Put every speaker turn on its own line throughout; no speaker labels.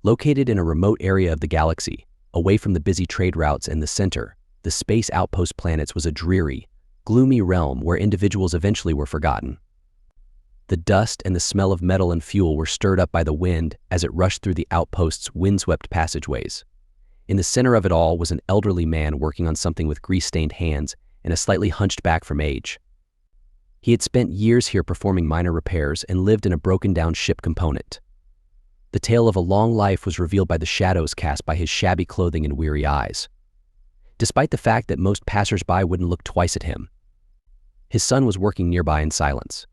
Located in a remote area of the galaxy, away from the busy trade routes and the center, the space outpost planets was a dreary, gloomy realm where individuals eventually were forgotten. The dust and the smell of metal and fuel were stirred up by the wind as it rushed through the outpost's windswept passageways. In the center of it all was an elderly man working on something with grease-stained hands and a slightly hunched back from age. He had spent years here performing minor repairs and lived in a broken-down ship component. The tale of a long life was revealed by the shadows cast by his shabby clothing and weary eyes. Despite the fact that most passers-by wouldn't look twice at him, his son was working nearby in silence.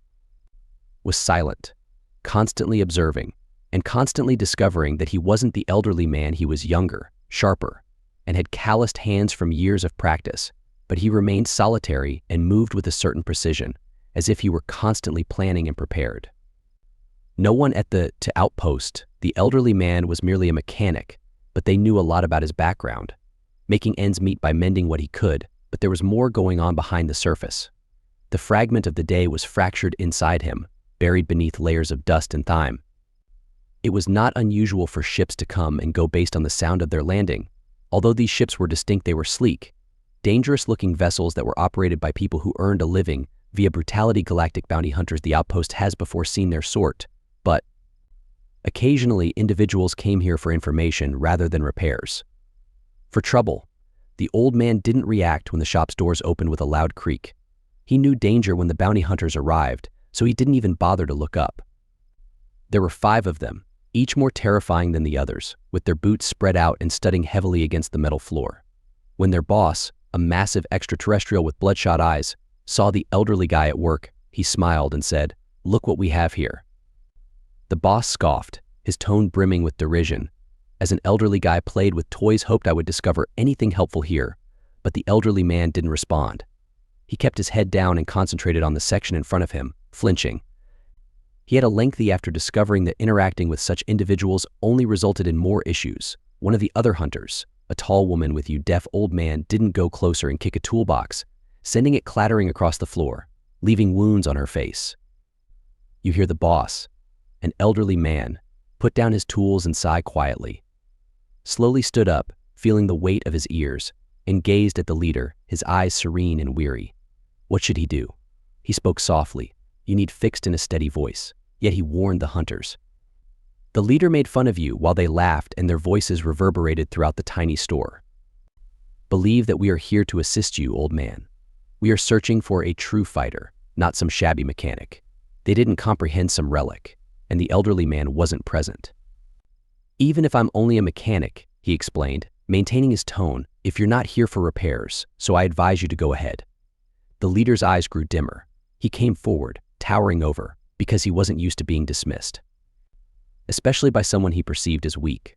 Was silent, constantly observing, and constantly discovering that he wasn't the elderly man. He was younger, sharper, and had calloused hands from years of practice, but he remained solitary and moved with a certain precision, as if he were constantly planning and prepared. No one at the outpost, the elderly man was merely a mechanic, but they knew a lot about his background, making ends meet by mending what he could, but there was more going on behind the surface. The fragment of the day was fractured inside him, buried beneath layers of dust and thyme. It was not unusual for ships to come and go based on the sound of their landing. Although these ships were distinct, they were sleek, dangerous-looking vessels that were operated by people who earned a living via brutality. Galactic bounty hunters. The outpost has before seen their sort, but occasionally individuals came here for information rather than repairs. For trouble. The old man didn't react when the shop's doors opened with a loud creak. He knew danger when the bounty hunters arrived, so he didn't even bother to look up. There were 5 of them, each more terrifying than the others, with their boots spread out and studding heavily against the metal floor. When their boss, a massive extraterrestrial with bloodshot eyes, saw the elderly guy at work, he smiled and said, "Look what we have here." The boss scoffed, his tone brimming with derision. As an elderly guy played with toys, hoped I would discover anything helpful here, but the elderly man didn't respond. He kept his head down and concentrated on the section in front of him, flinching. He had a lengthy after discovering that interacting with such individuals only resulted in more issues. One of the other hunters, a tall woman with you deaf old man, didn't go closer and kick a toolbox, sending it clattering across the floor, leaving wounds on her face. You hear the boss, an elderly man, put down his tools and sigh quietly. Slowly stood up, feeling the weight of his ears, and gazed at the leader, his eyes serene and weary. What should he do? He spoke softly. You need fixed in a steady voice. Yet he warned the hunters. The leader made fun of you while they laughed and their voices reverberated throughout the tiny store. Believe that we are here to assist you, old man. We are searching for a true fighter, not some shabby mechanic. They didn't comprehend some relic, and the elderly man wasn't present. Even if I'm only a mechanic, he explained, maintaining his tone, if you're not here for repairs, so I advise you to go ahead. The leader's eyes grew dimmer. He came forward, towering over, because he wasn't used to being dismissed, especially by someone he perceived as weak.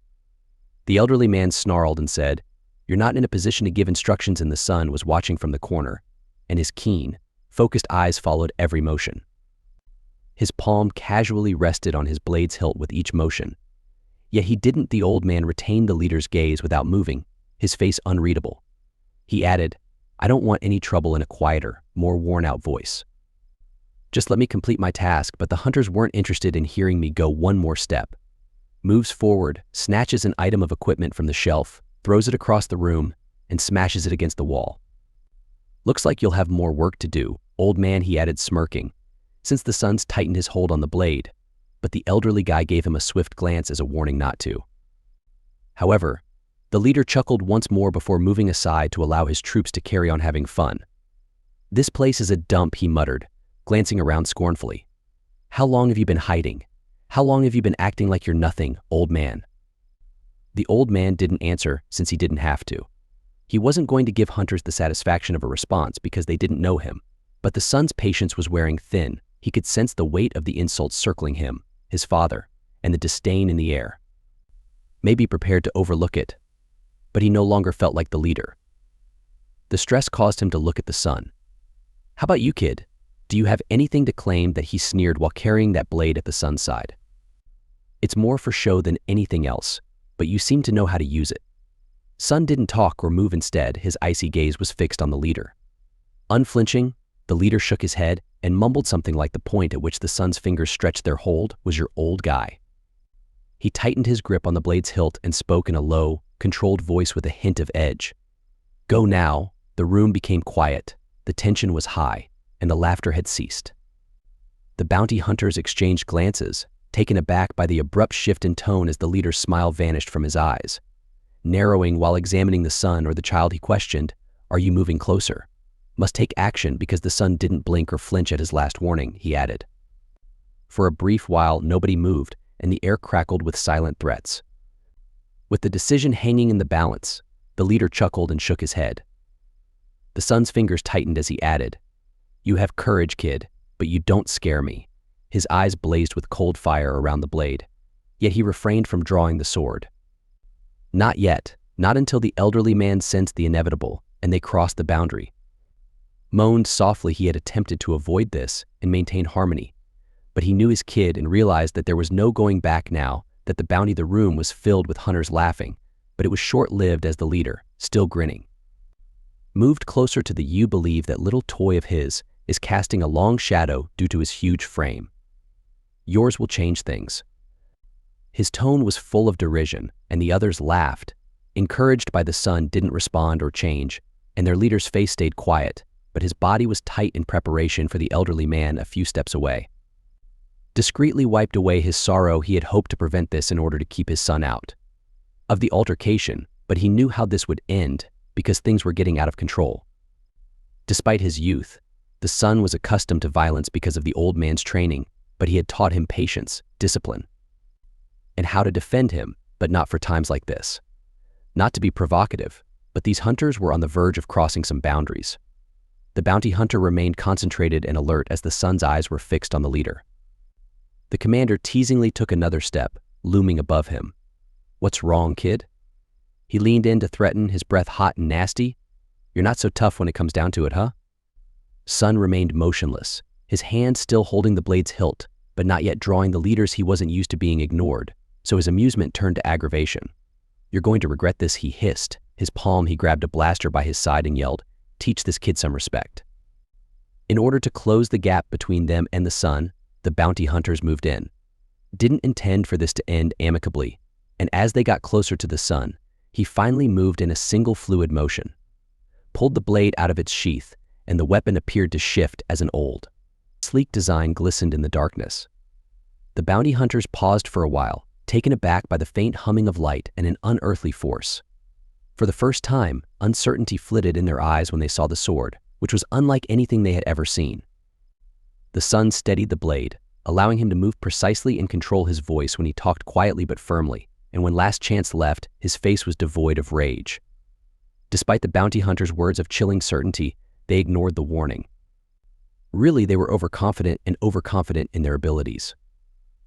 The elderly man snarled and said, "You're not in a position to give instructions." And the son was watching from the corner, and his keen, focused eyes followed every motion. His palm casually rested on his blade's hilt with each motion. Yet he didn't. The old man retained the leader's gaze without moving, his face unreadable. He added, "I don't want any trouble," in a quieter, more worn-out voice. "Just let me complete my task." But the hunters weren't interested in hearing me go one more step. Moves forward, snatches an item of equipment from the shelf, throws it across the room, and smashes it against the wall. "Looks like you'll have more work to do, old man," he added, smirking, since the sons tightened his hold on the blade, but the elderly guy gave him a swift glance as a warning not to. However, the leader chuckled once more before moving aside to allow his troops to carry on having fun. "This place is a dump," he muttered, glancing around scornfully. "How long have you been hiding? How long have you been acting like you're nothing, old man?" The old man didn't answer since he didn't have to. He wasn't going to give hunters the satisfaction of a response because they didn't know him, but the son's patience was wearing thin. He could sense the weight of the insults circling him, his father, and the disdain in the air. Maybe prepared to overlook it, but he no longer felt like the leader. The stress caused him to look at the son. "How about you, kid? Do you have anything to claim?" that he sneered while carrying that blade at the son's side. "It's more for show than anything else, but you seem to know how to use it." Son didn't talk or move. Instead, his icy gaze was fixed on the leader. Unflinching, the leader shook his head and mumbled something like the point at which the son's fingers stretched their hold was your old guy. He tightened his grip on the blade's hilt and spoke in a low, controlled voice with a hint of edge. "Go now." The room became quiet, the tension was high, and the laughter had ceased. The bounty hunters exchanged glances, taken aback by the abrupt shift in tone as the leader's smile vanished from his eyes. Narrowing while examining the son or the child, he questioned, "Are you moving closer?" "Must take action because the son didn't blink or flinch at his last warning," he added. For a brief while, nobody moved, and the air crackled with silent threats. With the decision hanging in the balance, the leader chuckled and shook his head. The son's fingers tightened as he added, "You have courage, kid, but you don't scare me." His eyes blazed with cold fire around the blade, yet he refrained from drawing the sword. Not yet, not until the elderly man sensed the inevitable, and they crossed the boundary. Moaned softly, he had attempted to avoid this and maintain harmony, but he knew his kid and realized that there was no going back now, that the bounty the room was filled with hunters laughing, but it was short-lived as the leader, still grinning, moved closer to the "You believe that little toy of his is casting a long shadow due to his huge frame. Yours will change things." His tone was full of derision, and the others laughed. Encouraged by the son didn't respond or change, and their leader's face stayed quiet, but his body was tight in preparation for the elderly man a few steps away. Discreetly wiped away his sorrow, he had hoped to prevent this in order to keep his son out of the altercation, but he knew how this would end because things were getting out of control. Despite his youth, the son was accustomed to violence because of the old man's training, but he had taught him patience, discipline, and how to defend him, but not for times like this. Not to be provocative, but these hunters were on the verge of crossing some boundaries. The bounty hunter remained concentrated and alert as the son's eyes were fixed on the leader. The commander teasingly took another step, looming above him. "What's wrong, kid?" He leaned in to threaten, his breath hot and nasty. "You're not so tough when it comes down to it, huh?" Son remained motionless, his hand still holding the blade's hilt, but not yet drawing the leaders. He wasn't used to being ignored, so his amusement turned to aggravation. "You're going to regret this," he hissed. His palm, he grabbed a blaster by his side and yelled, "Teach this kid some respect." In order to close the gap between them and the son, the bounty hunters moved in. Didn't intend for this to end amicably, and as they got closer to the son, he finally moved in a single fluid motion, pulled the blade out of its sheath, and the weapon appeared to shift as an old, sleek design glistened in the darkness. The bounty hunters paused for a while, taken aback by the faint humming of light and an unearthly force. For the first time, uncertainty flitted in their eyes when they saw the sword, which was unlike anything they had ever seen. The son steadied the blade, allowing him to move precisely and control his voice when he talked quietly but firmly, and when last chance left, his face was devoid of rage. Despite the bounty hunter's words of chilling certainty, they ignored the warning. Really, they were overconfident in their abilities.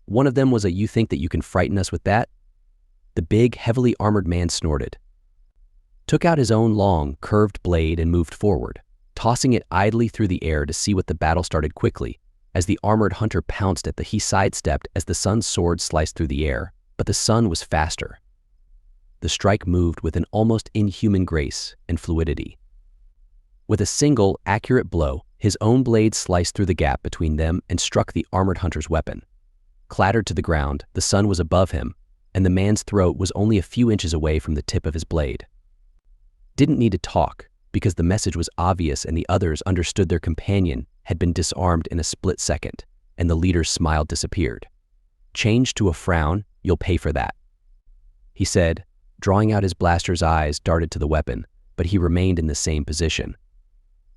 One of them was a "You think that you can frighten us with that?" The big, heavily armored man snorted, took out his own long, curved blade and moved forward, tossing it idly through the air to see what the battle started quickly. As the armored hunter pounced at he sidestepped as the son's sword sliced through the air, but the son was faster. The strike moved with an almost inhuman grace and fluidity. With a single, accurate blow, his own blade sliced through the gap between them and struck the armored hunter's weapon. Clattered to the ground, the son was above him, and the man's throat was only a few inches away from the tip of his blade. Didn't need to talk, because the message was obvious and the others understood their companion had been disarmed in a split second, and the leader's smile disappeared. Changed to a frown, "You'll pay for that," he said, drawing out his blaster's eyes darted to the weapon, but he remained in the same position.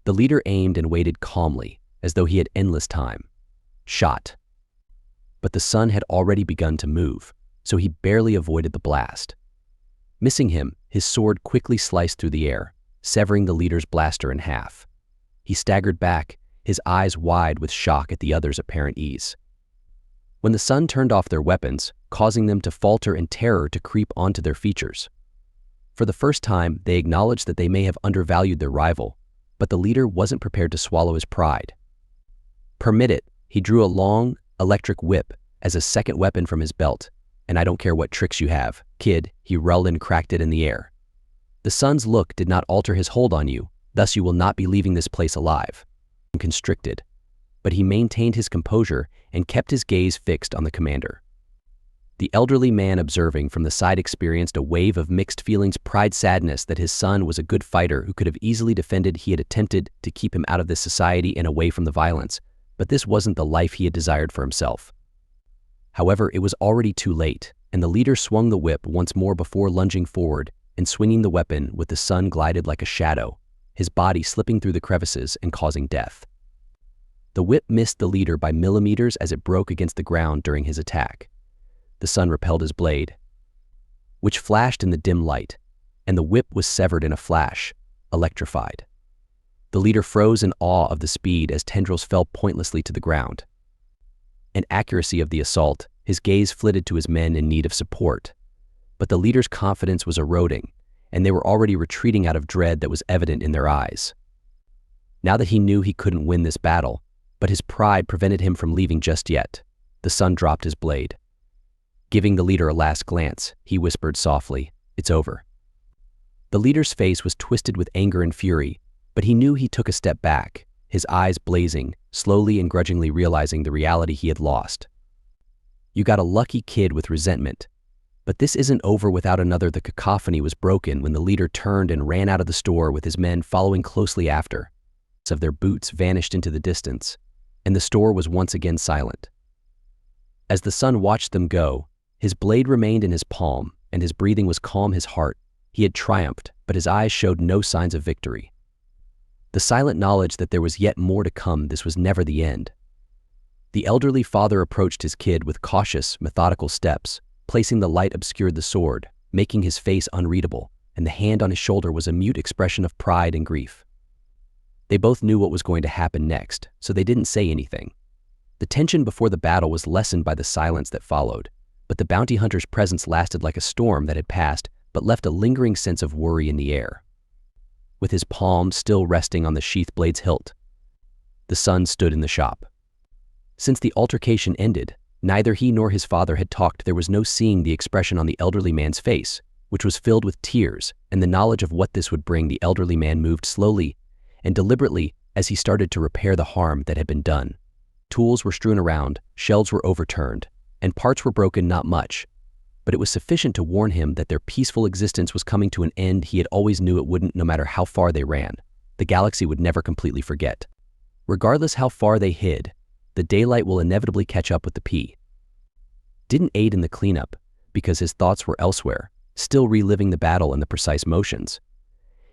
The leader aimed and waited calmly, as though he had endless time. Shot. But the son had already begun to move, so he barely avoided the blast. Missing him, his sword quickly sliced through the air, severing the leader's blaster in half. He staggered back, his eyes wide with shock at the others' apparent ease. When the son turned off their weapons, causing them to falter and terror to creep onto their features. For the first time, they acknowledged that they may have undervalued their rival, but the leader wasn't prepared to swallow his pride. "Permit it," he drew a long, electric whip as a second weapon from his belt, "and I don't care what tricks you have, kid," he rolled and cracked it in the air. The son's look did not alter his hold on you, thus you will not be leaving this place alive. Constricted, but he maintained his composure and kept his gaze fixed on the commander. The elderly man observing from the side experienced a wave of mixed feelings, pride, sadness that his son was a good fighter who could have easily defended. He had attempted to keep him out of this society and away from the violence, but this wasn't the life he had desired for himself. However, it was already too late, and the leader swung the whip once more before lunging forward and swinging the weapon with the son glided like a shadow, his body slipping through the crevices and causing death. The whip missed the leader by millimeters as it broke against the ground during his attack. The son repelled his blade, which flashed in the dim light, and the whip was severed in a flash, electrified. The leader froze in awe of the speed as tendrils fell pointlessly to the ground. And accuracy of the assault, his gaze flitted to his men in need of support. But the leader's confidence was eroding, and they were already retreating out of dread that was evident in their eyes. Now that he knew he couldn't win this battle, but his pride prevented him from leaving just yet, the son dropped his blade. Giving the leader a last glance, he whispered softly, "It's over." The leader's face was twisted with anger and fury, but he knew he took a step back, his eyes blazing, slowly and grudgingly realizing the reality he had lost. "You got a lucky kid with resentment. But this isn't over without another." The cacophony was broken when the leader turned and ran out of the store with his men following closely after. Of their boots vanished into the distance, and the store was once again silent. As the son watched them go, his blade remained in his palm, and his breathing was calm. His heart, he had triumphed, but his eyes showed no signs of victory. The silent knowledge that there was yet more to come, this was never the end. The elderly father approached his kid with cautious, methodical steps. Placing the light obscured the sword, making his face unreadable, and the hand on his shoulder was a mute expression of pride and grief. They both knew what was going to happen next, so they didn't say anything. The tension before the battle was lessened by the silence that followed, but the bounty hunter's presence lasted like a storm that had passed but left a lingering sense of worry in the air. With his palm still resting on the sheath blade's hilt, the son stood in the shop. Since the altercation ended, neither he nor his father had talked. There was no seeing the expression on the elderly man's face, which was filled with tears, and the knowledge of what this would bring. The elderly man moved slowly and deliberately as he started to repair the harm that had been done. Tools were strewn around, shelves were overturned, and parts were broken. Not much, but it was sufficient to warn him that their peaceful existence was coming to an end. He had always knew it wouldn't, no matter how far they ran. The galaxy would never completely forget. Regardless how far they hid, the daylight will inevitably catch up with the P. Didn't aid in the cleanup, because his thoughts were elsewhere, still reliving the battle and the precise motions.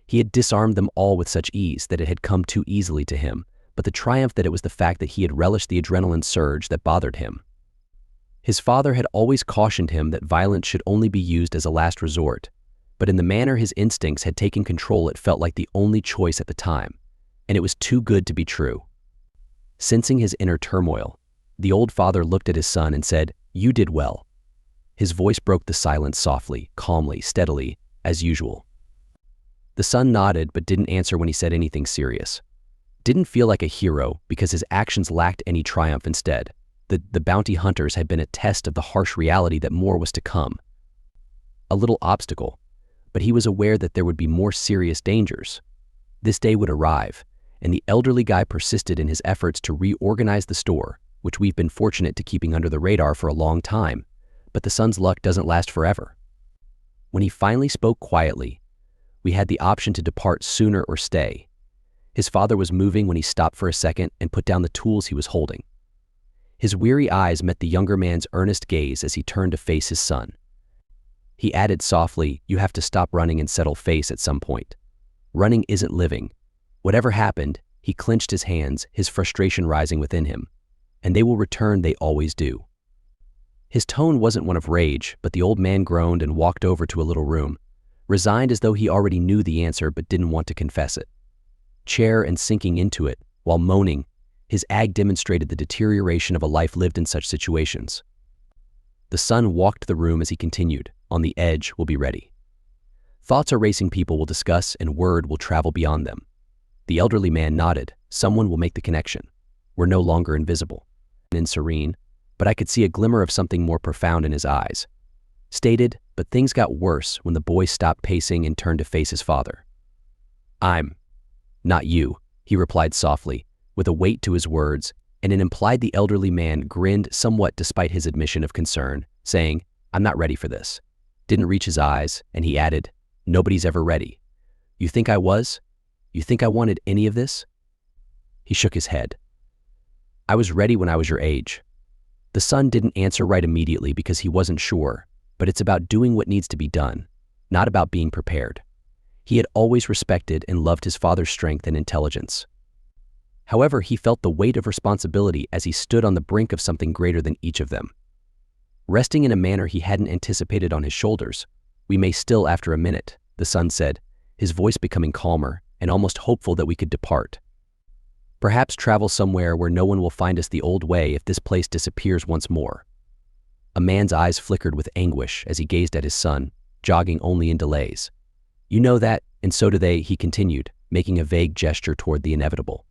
He had disarmed them all with such ease that it had come too easily to him, but the triumph that it was the fact that he had relished the adrenaline surge that bothered him. His father had always cautioned him that violence should only be used as a last resort, but in the manner his instincts had taken control, it felt like the only choice at the time, and it was too good to be true. Sensing his inner turmoil, the old father looked at his son and said, "You did well." His voice broke the silence softly, calmly, steadily, as usual. The son nodded but didn't answer when he said anything serious. Didn't feel like a hero because his actions lacked any triumph. Instead, the bounty hunters had been a test of the harsh reality that more was to come. A little obstacle, but he was aware that there would be more serious dangers. This day would arrive, and the elderly guy persisted in his efforts to reorganize the store, which we've been fortunate to keeping under the radar for a long time, but the son's luck doesn't last forever. When he finally spoke quietly, we had the option to depart sooner or stay. His father was moving when he stopped for a second and put down the tools he was holding. His weary eyes met the younger man's earnest gaze as he turned to face his son. He added softly, "You have to stop running and settle face at some point. Running isn't living." Whatever happened, he clenched his hands, his frustration rising within him. "And they will return, they always do." His tone wasn't one of rage, but the old man groaned and walked over to a little room, resigned as though he already knew the answer but didn't want to confess it. Chair and sinking into it, while moaning, his ag demonstrated the deterioration of a life lived in such situations. The son walked the room as he continued, "On the edge, we'll be ready. Thoughts are racing, people will discuss, and word will travel beyond them." The elderly man nodded. "Someone will make the connection. We're no longer invisible." And serene, but I could see a glimmer of something more profound in his eyes. Stated, but things got worse when the boy stopped pacing and turned to face his father. "I'm not you," he replied softly, with a weight to his words, and it implied the elderly man grinned somewhat despite his admission of concern, saying, "I'm not ready for this." Didn't reach his eyes, and he added, "Nobody's ever ready." "You think I was? You think I wanted any of this?" He shook his head. "I was ready when I was your age." The son didn't answer right immediately because he wasn't sure, but it's about doing what needs to be done, not about being prepared. He had always respected and loved his father's strength and intelligence. However, he felt the weight of responsibility as he stood on the brink of something greater than each of them. Resting in a manner he hadn't anticipated on his shoulders, "We may still after a minute," the son said, his voice becoming calmer and almost hopeful that we could depart. "Perhaps travel somewhere where no one will find us the old way if this place disappears once more." A man's eyes flickered with anguish as he gazed at his son, jogging only in delays. "You know that, and so do they," he continued, making a vague gesture toward the inevitable.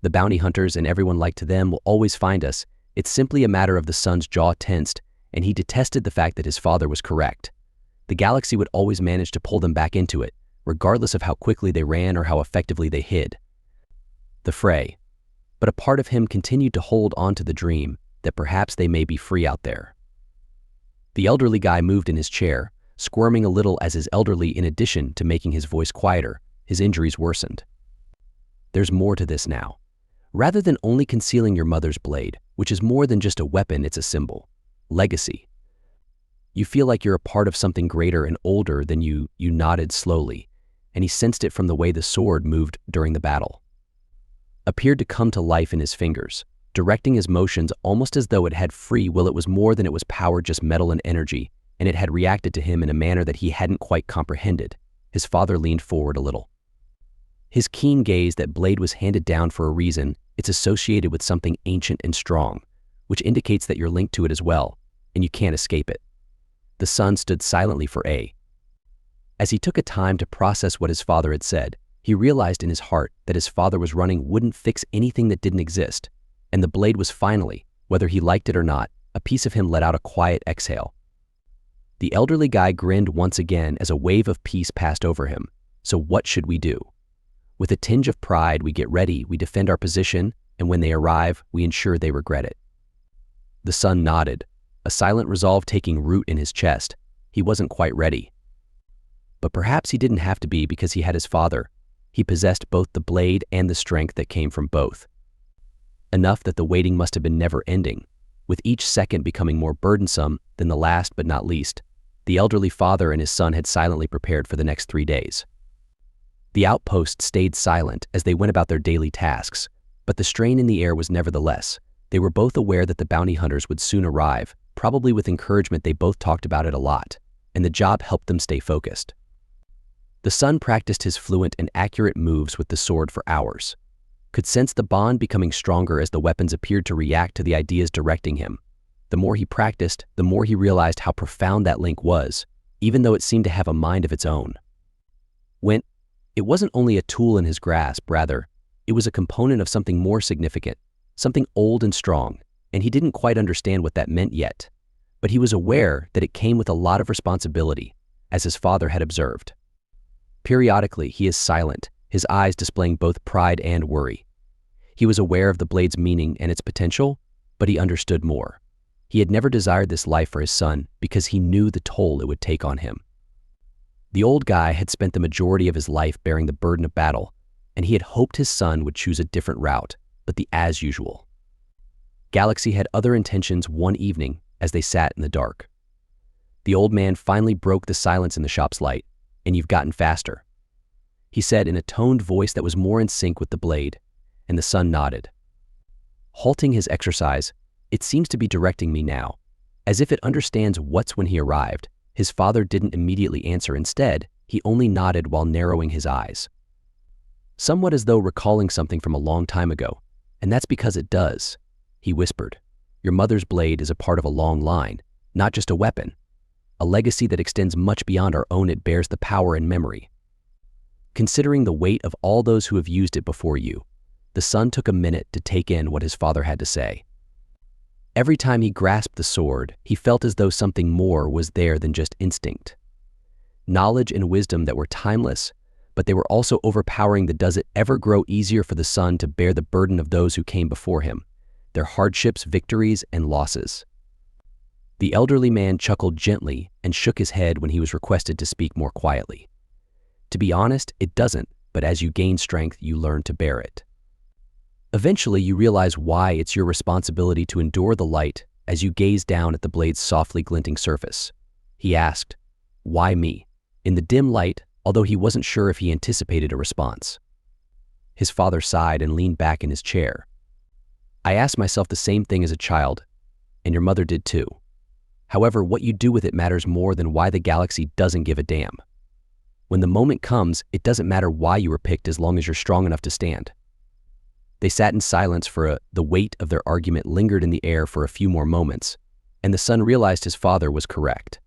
"The bounty hunters and everyone like to them will always find us. It's simply a matter of." The son's jaw tensed, and he detested the fact that his father was correct. The galaxy would always manage to pull them back into it, regardless of how quickly they ran or how effectively they hid. The fray. But a part of him continued to hold on to the dream that perhaps they may be free out there. The elderly guy moved in his chair, squirming a little as his elderly, in addition to making his voice quieter, his injuries worsened. "There's more to this now. Rather than only concealing your mother's blade, which is more than just a weapon, it's a symbol. Legacy. You feel like you're a part of something greater and older than you." You nodded slowly, and he sensed it from the way the sword moved during the battle. Appeared to come to life in his fingers, directing his motions almost as though it had free will. It was more than it was power, just metal and energy, and it had reacted to him in a manner that he hadn't quite comprehended. His father leaned forward a little. His keen gaze. "That blade was handed down for a reason. It's associated with something ancient and strong, which indicates that you're linked to it as well, and you can't escape it." The son stood silently for as he took a time to process what his father had said. He realized in his heart that his father was running wouldn't fix anything that didn't exist, and the blade was finally, whether he liked it or not, a piece of him let out a quiet exhale. The elderly guy grinned once again as a wave of peace passed over him. "So what should we do?" With a tinge of pride, "We get ready, we defend our position, and when they arrive, we ensure they regret it." The son nodded, a silent resolve taking root in his chest. He wasn't quite ready. But perhaps he didn't have to be, because he had his father. He possessed both the blade and the strength that came from both. Enough that the waiting must have been never-ending, with each second becoming more burdensome than the last. But not least, the elderly father and his son had silently prepared for the next 3 days. The outpost stayed silent as they went about their daily tasks, but the strain in the air was nevertheless. They were both aware that the bounty hunters would soon arrive, probably with encouragement. They both talked about it a lot, and the job helped them stay focused. The son practiced his fluent and accurate moves with the sword for hours, could sense the bond becoming stronger as the weapons appeared to react to the ideas directing him. The more he practiced, the more he realized how profound that link was, even though it seemed to have a mind of its own. It wasn't only a tool in his grasp, rather, it was a component of something more significant, something old and strong, and he didn't quite understand what that meant yet. But he was aware that it came with a lot of responsibility, as his father had observed. Periodically, he is silent, his eyes displaying both pride and worry. He was aware of the blade's meaning and its potential, but he understood more. He had never desired this life for his son because he knew the toll it would take on him. The old guy had spent the majority of his life bearing the burden of battle, and he had hoped his son would choose a different route, but the as usual. Galaxy had other intentions one evening as they sat in the dark. The old man finally broke the silence in the shop's light. "And you've gotten faster," he said in a toned voice that was more in sync with the blade, and the son nodded. Halting his exercise, "It seems to be directing me now, as if it understands what's." When he arrived, his father didn't immediately answer. Instead, he only nodded while narrowing his eyes, somewhat as though recalling something from a long time ago. "And that's because it does," he whispered. "Your mother's blade is a part of a long line, not just a weapon. A legacy that extends much beyond our own. It bears the power and memory. Considering the weight of all those who have used it before you." The son took a minute to take in what his father had to say. Every time he grasped the sword, he felt as though something more was there than just instinct. Knowledge and wisdom that were timeless, but they were also overpowering. Does it ever grow easier for the son to bear the burden of those who came before him, their hardships, victories, and losses? The elderly man chuckled gently and shook his head when he was requested to speak more quietly. To be honest, it doesn't, but as you gain strength, you learn to bear it. Eventually, you realize why it's your responsibility to endure the light as you gaze down at the blade's softly glinting surface. He asked, "Why me?" in the dim light, although he wasn't sure if he anticipated a response. His father sighed and leaned back in his chair. "I asked myself the same thing as a child, and your mother did too. However, what you do with it matters more than why the galaxy doesn't give a damn. When the moment comes, it doesn't matter why you were picked as long as you're strong enough to stand." They sat in silence the weight of their argument lingered in the air for a few more moments, and the son realized his father was correct.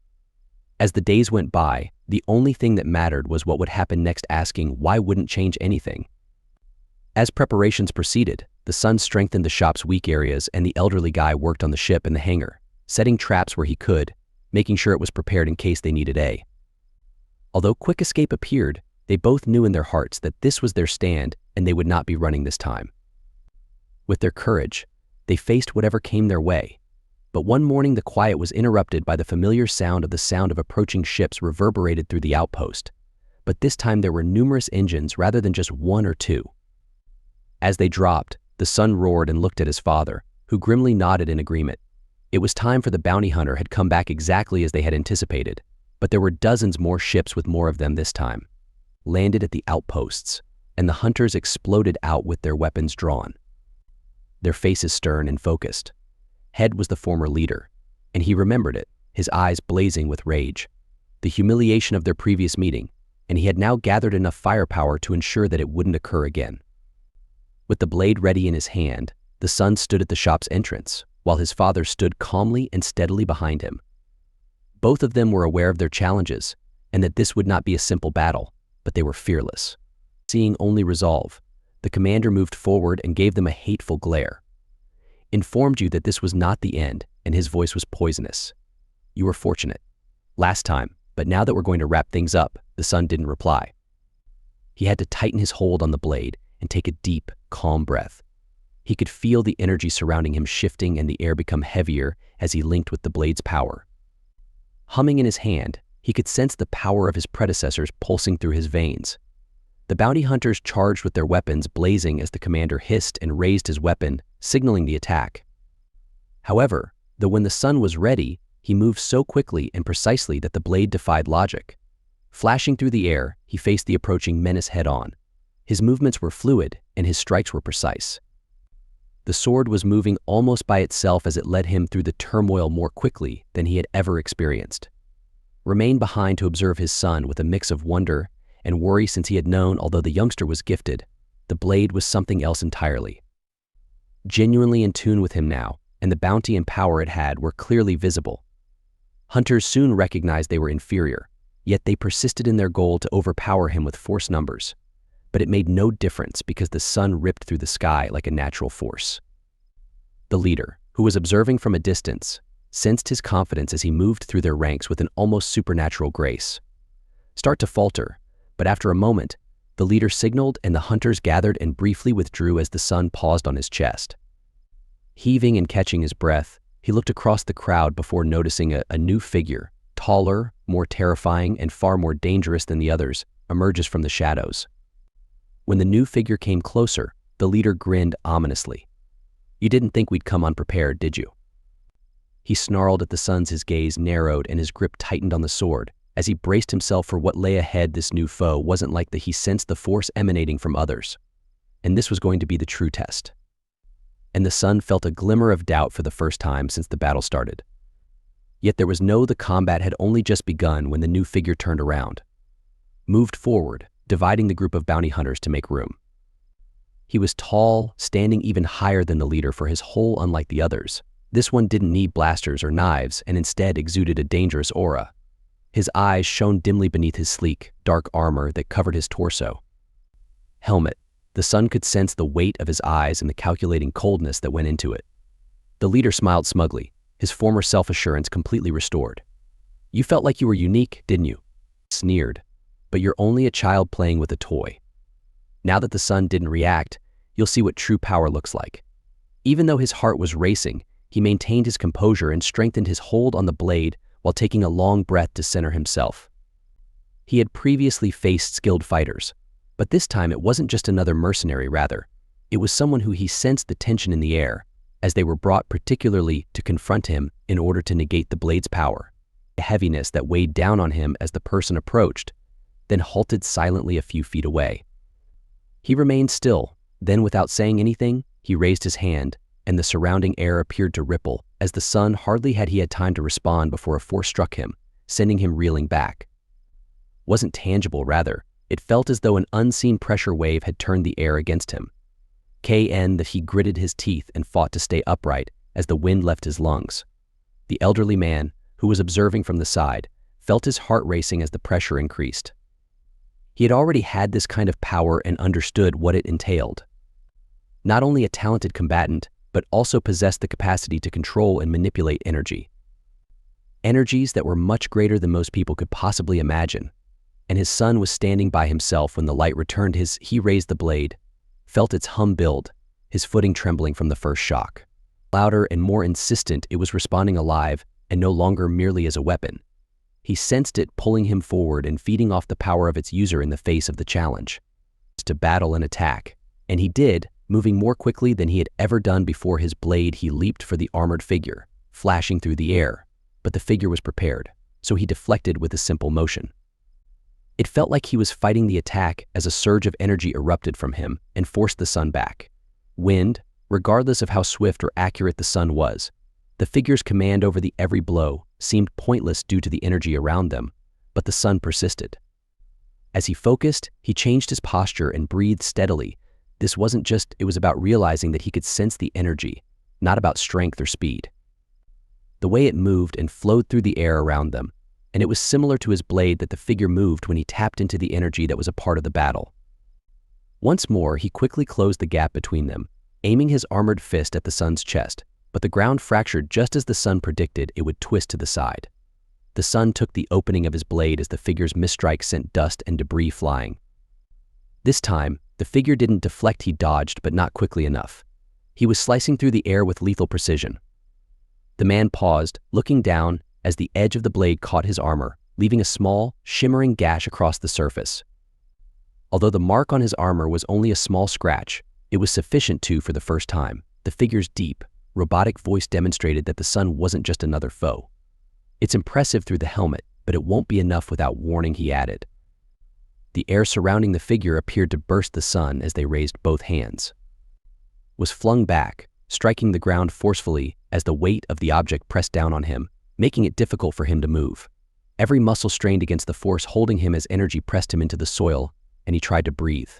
As the days went by, the only thing that mattered was what would happen next, asking why wouldn't change anything. As preparations proceeded, the son strengthened the shop's weak areas and the elderly guy worked on the ship and the hangar, setting traps where he could, making sure it was prepared in case they needed a. Although quick escape appeared, they both knew in their hearts that this was their stand and they would not be running this time. With their courage, they faced whatever came their way. But one morning the quiet was interrupted by the familiar sound of approaching ships reverberated through the outpost. But this time there were numerous engines rather than just one or two. As they dropped, the son roared and looked at his father, who grimly nodded in agreement. It was time, for the bounty hunter had come back exactly as they had anticipated, but there were dozens more ships with more of them this time. Landed at the outposts, and the hunters exploded out with their weapons drawn. Their faces stern and focused. Head was the former leader, and he remembered it, his eyes blazing with rage. The humiliation of their previous meeting, and he had now gathered enough firepower to ensure that it wouldn't occur again. With the blade ready in his hand, the son stood at the shop's entrance, while his father stood calmly and steadily behind him. Both of them were aware of their challenges, and that this would not be a simple battle, but they were fearless. Seeing only resolve, the commander moved forward and gave them a hateful glare. Informed you that this was not the end, and his voice was poisonous. "You were fortunate last time, but now that we're going to wrap things up," the son didn't reply. He had to tighten his hold on the blade and take a deep, calm breath. He could feel the energy surrounding him shifting and the air become heavier as he linked with the blade's power. Humming in his hand, he could sense the power of his predecessors pulsing through his veins. The bounty hunters charged with their weapons blazing as the commander hissed and raised his weapon, signaling the attack. However, though when the son was ready, he moved so quickly and precisely that the blade defied logic. Flashing through the air, he faced the approaching menace head-on. His movements were fluid, and his strikes were precise. The sword was moving almost by itself as it led him through the turmoil more quickly than he had ever experienced. Remained behind to observe his son with a mix of wonder and worry, since he had known, although the youngster was gifted, the blade was something else entirely. Genuinely in tune with him now, and the bounty and power it had were clearly visible. Hunters soon recognized they were inferior, yet they persisted in their goal to overpower him with force numbers. But it made no difference because the sun ripped through the sky like a natural force. The leader, who was observing from a distance, sensed his confidence as he moved through their ranks with an almost supernatural grace. Start to falter, but after a moment, the leader signaled and the hunters gathered and briefly withdrew as the sun paused on his chest. Heaving and catching his breath, he looked across the crowd before noticing a new figure, taller, more terrifying, and far more dangerous than the others, emerges from the shadows. When the new figure came closer, the leader grinned ominously. "You didn't think we'd come unprepared, did you?" He snarled at the sons, his gaze narrowed and his grip tightened on the sword. As he braced himself for what lay ahead, this new foe wasn't like he sensed the force emanating from others. And this was going to be the true test. And the son felt a glimmer of doubt for the first time since the battle started. Yet there was the combat had only just begun when the new figure turned around. Moved forward, dividing the group of bounty hunters to make room. He was tall, standing even higher than the leader for his whole unlike the others. This one didn't need blasters or knives and instead exuded a dangerous aura. His eyes shone dimly beneath his sleek, dark armor that covered his torso. Helmet. The sun could sense the weight of his eyes and the calculating coldness that went into it. The leader smiled smugly, his former self-assurance completely restored. "You felt like you were unique, didn't you?" Sneered. "But you're only a child playing with a toy." Now that the son didn't react, you'll see what true power looks like. Even though his heart was racing, he maintained his composure and strengthened his hold on the blade while taking a long breath to center himself. He had previously faced skilled fighters, but this time it wasn't just another mercenary, rather. It was someone who he sensed the tension in the air, as they were brought particularly to confront him in order to negate the blade's power. A heaviness that weighed down on him as the person approached, then halted silently a few feet away. He remained still, then without saying anything, he raised his hand, and the surrounding air appeared to ripple, as the sun hardly had time to respond before a force struck him, sending him reeling back. Wasn't tangible, rather. It felt as though an unseen pressure wave had turned the air against him. That he gritted his teeth and fought to stay upright as the wind left his lungs. The elderly man, who was observing from the side, felt his heart racing as the pressure increased. He had already had this kind of power and understood what it entailed. Not only a talented combatant, but also possessed the capacity to control and manipulate energy. Energies that were much greater than most people could possibly imagine. And his son was standing by himself when the light returned. He raised the blade, felt its hum build, his footing trembling from the first shock. Louder and more insistent, it was responding alive and no longer merely as a weapon. He sensed it pulling him forward and feeding off the power of its user in the face of the challenge. To battle and attack, and he did, moving more quickly than he had ever done before. His blade, he leaped for the armored figure, flashing through the air, but the figure was prepared, so he deflected with a simple motion. It felt like he was fighting the attack as a surge of energy erupted from him and forced the sun back. Wind, regardless of how swift or accurate the sun was, the figure's command over the every blow seemed pointless due to the energy around them, but the sun persisted. As he focused, he changed his posture and breathed steadily. It was about realizing that he could sense the energy, not about strength or speed. The way it moved and flowed through the air around them, and it was similar to his blade that the figure moved when he tapped into the energy that was a part of the battle. Once more, he quickly closed the gap between them, aiming his armored fist at the sun's chest, but the ground fractured just as the sun predicted it would twist to the side. The sun took the opening of his blade as the figure's misstrike sent dust and debris flying. This time, the figure didn't deflect. He dodged, but not quickly enough. He was slicing through the air with lethal precision. The man paused, looking down as the edge of the blade caught his armor, leaving a small, shimmering gash across the surface. Although the mark on his armor was only a small scratch, it was sufficient to, for the first time, the figure's deep, robotic voice demonstrated that the sun wasn't just another foe. It's impressive through the helmet, but it won't be enough without warning, he added. The air surrounding the figure appeared to burst the sun as they raised both hands. Was flung back, striking the ground forcefully as the weight of the object pressed down on him, making it difficult for him to move. Every muscle strained against the force holding him as energy pressed him into the soil, and he tried to breathe.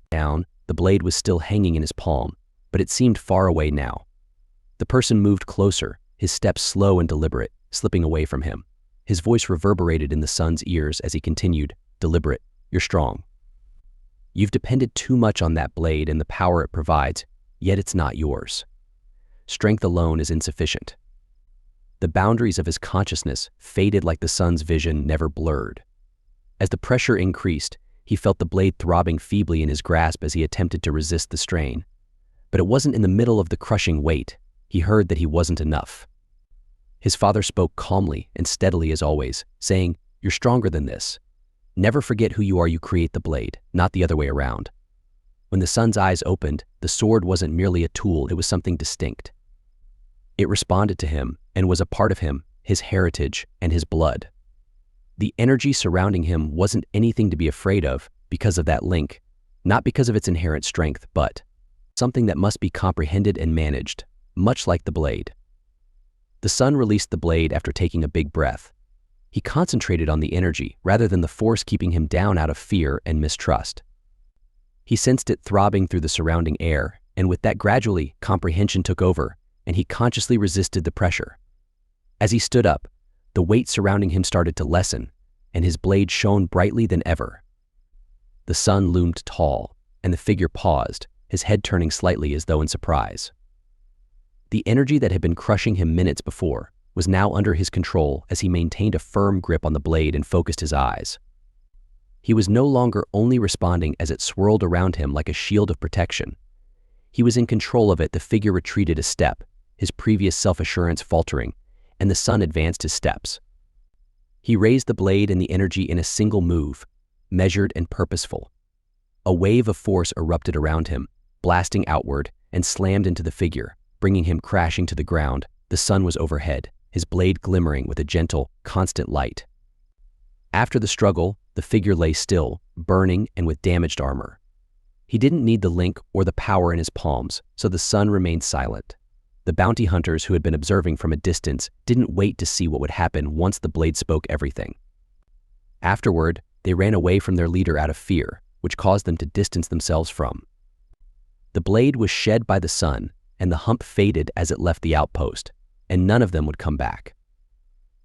Down, the blade was still hanging in his palm, but it seemed far away now. The person moved closer, his steps slow and deliberate, slipping away from him. His voice reverberated in the son's ears as he continued, deliberate, "You're strong. You've depended too much on that blade and the power it provides, yet it's not yours. Strength alone is insufficient." The boundaries of his consciousness faded like the sun's vision never blurred. As the pressure increased, he felt the blade throbbing feebly in his grasp as he attempted to resist the strain. But it wasn't in the middle of the crushing weight. He heard that he wasn't enough. His father spoke calmly and steadily as always, saying, "You're stronger than this. Never forget who you are. You create the blade, not the other way around." When the son's eyes opened, the sword wasn't merely a tool, it was something distinct. It responded to him and was a part of him, his heritage, and his blood. The energy surrounding him wasn't anything to be afraid of because of that link, not because of its inherent strength, but something that must be comprehended and managed, much like the blade. The son released the blade after taking a big breath. He concentrated on the energy rather than the force keeping him down out of fear and mistrust. He sensed it throbbing through the surrounding air, and with that gradually, comprehension took over, and he consciously resisted the pressure. As he stood up, the weight surrounding him started to lessen, and his blade shone brightly than ever. The sun loomed tall, and the figure paused, his head turning slightly as though in surprise. The energy that had been crushing him minutes before was now under his control as he maintained a firm grip on the blade and focused his eyes. He was no longer only responding as it swirled around him like a shield of protection. He was in control of it. The figure retreated a step, his previous self-assurance faltering, and the sun advanced his steps. He raised the blade and the energy in a single move, measured and purposeful. A wave of force erupted around him, blasting outward, and slammed into the figure, bringing him crashing to the ground. The sun was overhead, his blade glimmering with a gentle, constant light. After the struggle, the figure lay still, burning and with damaged armor. He didn't need the link or the power in his palms, so the sun remained silent. The bounty hunters who had been observing from a distance didn't wait to see what would happen once the blade spoke everything. Afterward, they ran away from their leader out of fear, which caused them to distance themselves from. The blade was shed by the sun, and the hump faded as it left the outpost, and none of them would come back.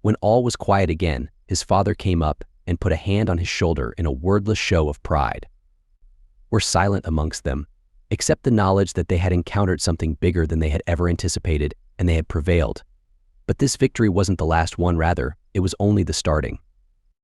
When all was quiet again, his father came up and put a hand on his shoulder in a wordless show of pride. Were silent amongst them, except the knowledge that they had encountered something bigger than they had ever anticipated, and they had prevailed. But this victory wasn't the last one, rather, it was only the starting.